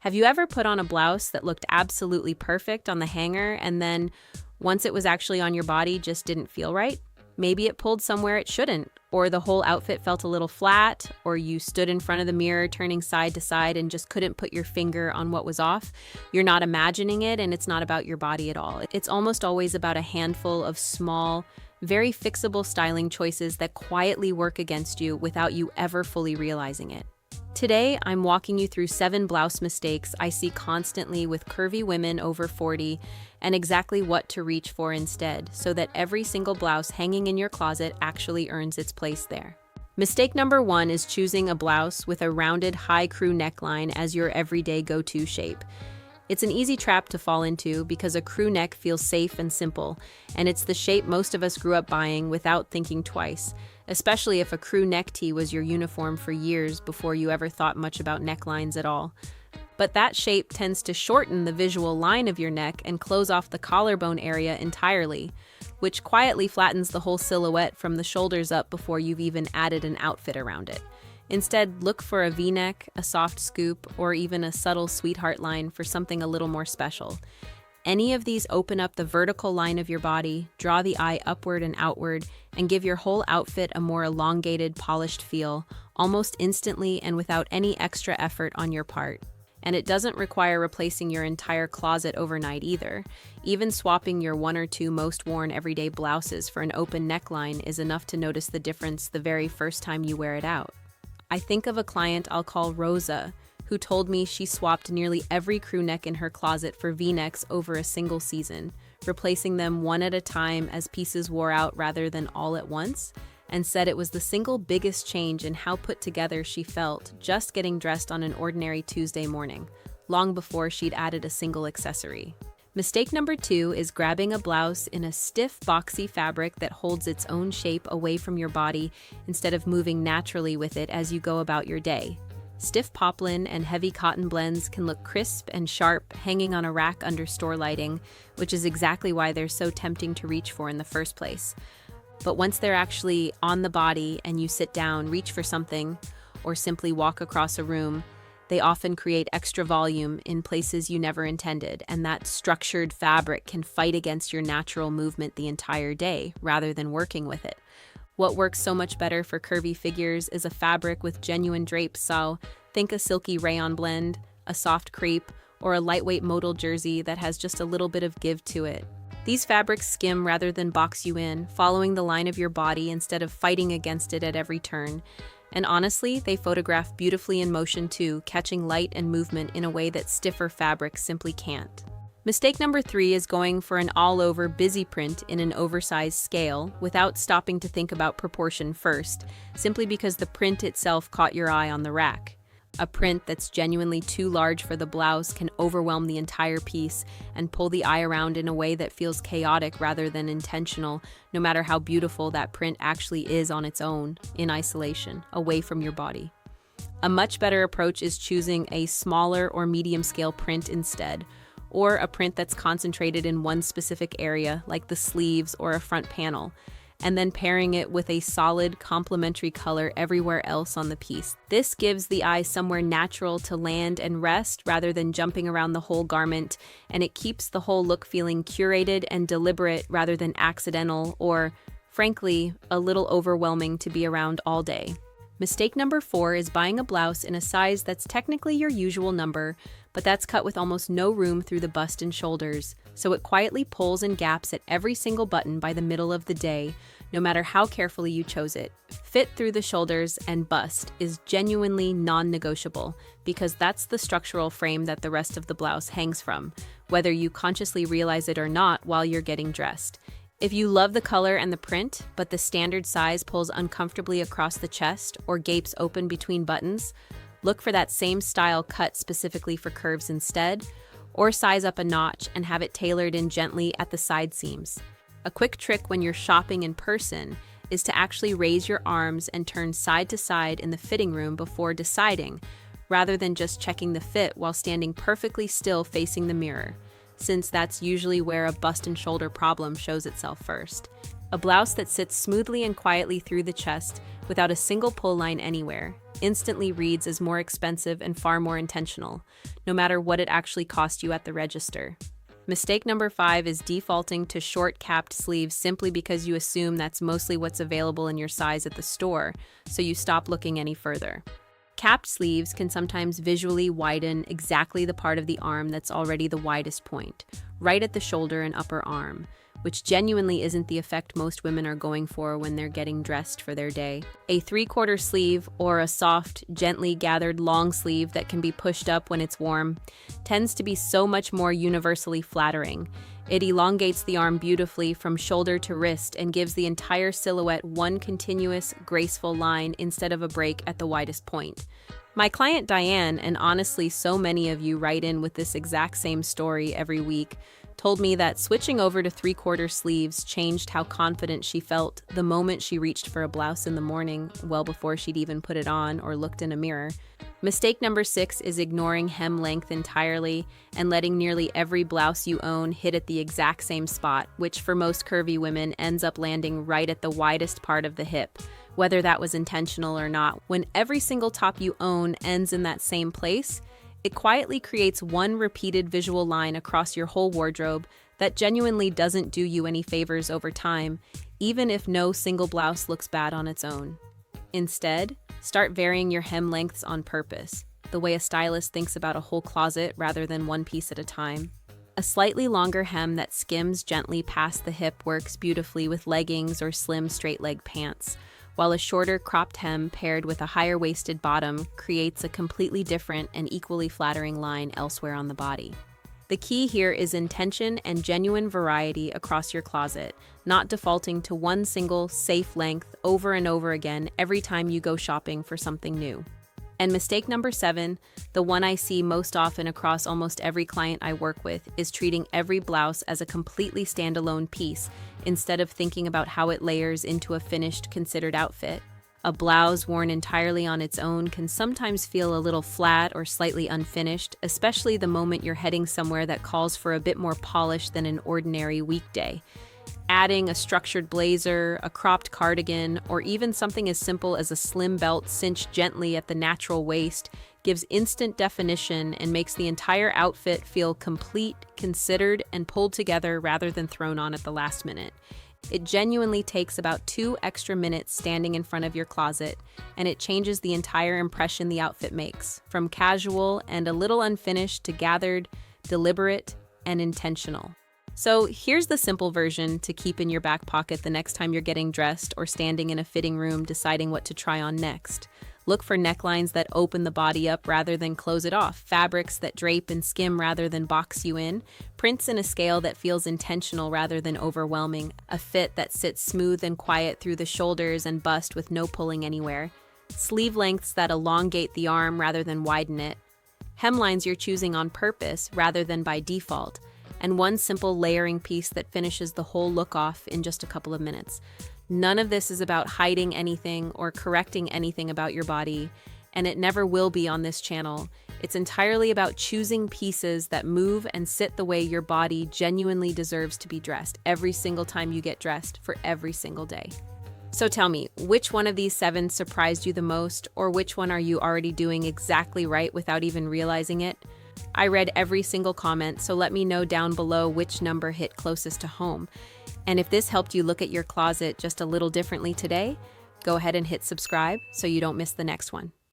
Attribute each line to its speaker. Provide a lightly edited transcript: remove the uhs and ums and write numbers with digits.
Speaker 1: Have you ever put on a blouse that looked absolutely perfect on the hanger and then, once it was actually on your body, just didn't feel right? Maybe it pulled somewhere it shouldn't, or the whole outfit felt a little flat, or you stood in front of the mirror turning side to side and just couldn't put your finger on what was off. You're not imagining it, and it's not about your body at all. It's almost always about a handful of small, very fixable styling choices that quietly work against you without you ever fully realizing it. Today, I'm walking you through 7 blouse mistakes I see constantly with curvy women over 40 and exactly what to reach for instead so that every single blouse hanging in your closet actually earns its place there. Mistake number 1 is choosing a blouse with a rounded high crew neckline as your everyday go-to shape. It's an easy trap to fall into because a crew neck feels safe and simple, and it's the shape most of us grew up buying without thinking twice, especially if a crew neck tee was your uniform for years before you ever thought much about necklines at all. But that shape tends to shorten the visual line of your neck and close off the collarbone area entirely, which quietly flattens the whole silhouette from the shoulders up before you've even added an outfit around it. Instead, look for a V-neck, a soft scoop, or even a subtle sweetheart line for something a little more special. Any of these open up the vertical line of your body, draw the eye upward and outward, and give your whole outfit a more elongated, polished feel, almost instantly and without any extra effort on your part. And it doesn't require replacing your entire closet overnight either. Even swapping your 1 or 2 most worn everyday blouses for an open neckline is enough to notice the difference the very first time you wear it out. I think of a client I'll call Rosa, who told me she swapped nearly every crew neck in her closet for V-necks over a single season, replacing them one at a time as pieces wore out rather than all at once, and said it was the single biggest change in how put together she felt just getting dressed on an ordinary Tuesday morning, long before she'd added a single accessory. Mistake number 2 is grabbing a blouse in a stiff, boxy fabric that holds its own shape away from your body instead of moving naturally with it as you go about your day. Stiff poplin and heavy cotton blends can look crisp and sharp hanging on a rack under store lighting, which is exactly why they're so tempting to reach for in the first place. But once they're actually on the body and you sit down, reach for something, or simply walk across a room, they often create extra volume in places you never intended, and that structured fabric can fight against your natural movement the entire day rather than working with it. What works so much better for curvy figures is a fabric with genuine drapes, so think a silky rayon blend, a soft crepe, or a lightweight modal jersey that has just a little bit of give to it. These fabrics skim rather than box you in, following the line of your body instead of fighting against it at every turn. And honestly, they photograph beautifully in motion too, catching light and movement in a way that stiffer fabrics simply can't. Mistake number 3 is going for an all-over busy print in an oversized scale without stopping to think about proportion first, simply because the print itself caught your eye on the rack. A print that's genuinely too large for the blouse can overwhelm the entire piece and pull the eye around in a way that feels chaotic rather than intentional, no matter how beautiful that print actually is on its own, in isolation, away from your body. A much better approach is choosing a smaller or medium-scale print instead, or a print that's concentrated in one specific area, like the sleeves or a front panel, and then pairing it with a solid complementary color everywhere else on the piece. This gives the eye somewhere natural to land and rest rather than jumping around the whole garment, and it keeps the whole look feeling curated and deliberate rather than accidental or, frankly, a little overwhelming to be around all day. Mistake number 4 is buying a blouse in a size that's technically your usual number, but that's cut with almost no room through the bust and shoulders, so it quietly pulls and gaps at every single button by the middle of the day, no matter how carefully you chose it. Fit through the shoulders and bust is genuinely non-negotiable because that's the structural frame that the rest of the blouse hangs from, whether you consciously realize it or not while you're getting dressed. If you love the color and the print, but the standard size pulls uncomfortably across the chest or gapes open between buttons, look for that same style cut specifically for curves instead, or size up a notch and have it tailored in gently at the side seams. A quick trick when you're shopping in person is to actually raise your arms and turn side to side in the fitting room before deciding, rather than just checking the fit while standing perfectly still facing the mirror, since that's usually where a bust and shoulder problem shows itself first. A blouse that sits smoothly and quietly through the chest without a single pull line anywhere. instantly reads as more expensive and far more intentional, no matter what it actually cost you at the register. Mistake number 5 is defaulting to short capped sleeves simply because you assume that's mostly what's available in your size at the store, so you stop looking any further. Capped sleeves can sometimes visually widen exactly the part of the arm that's already the widest point, right at the shoulder and upper arm, which genuinely isn't the effect most women are going for when they're getting dressed for their day. A 3/4 sleeve or a soft, gently gathered long sleeve that can be pushed up when it's warm tends to be so much more universally flattering. It elongates the arm beautifully from shoulder to wrist and gives the entire silhouette one continuous, graceful line instead of a break at the widest point. My client Diane, and honestly so many of you write in with this exact same story every week, told me that switching over to 3/4 sleeves changed how confident she felt the moment she reached for a blouse in the morning, well before she'd even put it on or looked in a mirror. Mistake number 6 is ignoring hem length entirely and letting nearly every blouse you own hit at the exact same spot, which for most curvy women ends up landing right at the widest part of the hip. Whether that was intentional or not, when every single top you own ends in that same place, it quietly creates one repeated visual line across your whole wardrobe that genuinely doesn't do you any favors over time, even if no single blouse looks bad on its own. Instead, start varying your hem lengths on purpose, the way a stylist thinks about a whole closet rather than one piece at a time. A slightly longer hem that skims gently past the hip works beautifully with leggings or slim straight-leg pants, while a shorter cropped hem paired with a higher waisted bottom creates a completely different and equally flattering line elsewhere on the body. The key here is intention and genuine variety across your closet, not defaulting to one single, safe length over and over again every time you go shopping for something new. And mistake number 7, the one I see most often across almost every client I work with, is treating every blouse as a completely standalone piece instead of thinking about how it layers into a finished, considered outfit. A blouse worn entirely on its own can sometimes feel a little flat or slightly unfinished, especially the moment you're heading somewhere that calls for a bit more polish than an ordinary weekday. Adding a structured blazer, a cropped cardigan, or even something as simple as a slim belt cinched gently at the natural waist gives instant definition and makes the entire outfit feel complete, considered, and pulled together rather than thrown on at the last minute. It genuinely takes about 2 extra minutes standing in front of your closet, and it changes the entire impression the outfit makes, from casual and a little unfinished to gathered, deliberate, and intentional. So here's the simple version to keep in your back pocket the next time you're getting dressed or standing in a fitting room deciding what to try on next. Look for necklines that open the body up rather than close it off, fabrics that drape and skim rather than box you in, prints in a scale that feels intentional rather than overwhelming, a fit that sits smooth and quiet through the shoulders and bust with no pulling anywhere, sleeve lengths that elongate the arm rather than widen it, hemlines you're choosing on purpose rather than by default, and one simple layering piece that finishes the whole look off in just a couple of minutes. None of this is about hiding anything or correcting anything about your body, and it never will be on this channel. It's entirely about choosing pieces that move and sit the way your body genuinely deserves to be dressed every single time you get dressed for every single day. So tell me, which one of these 7 surprised you the most, or which one are you already doing exactly right without even realizing it? I read every single comment, so let me know down below which number hit closest to home. And if this helped you look at your closet just a little differently today, go ahead and hit subscribe so you don't miss the next one.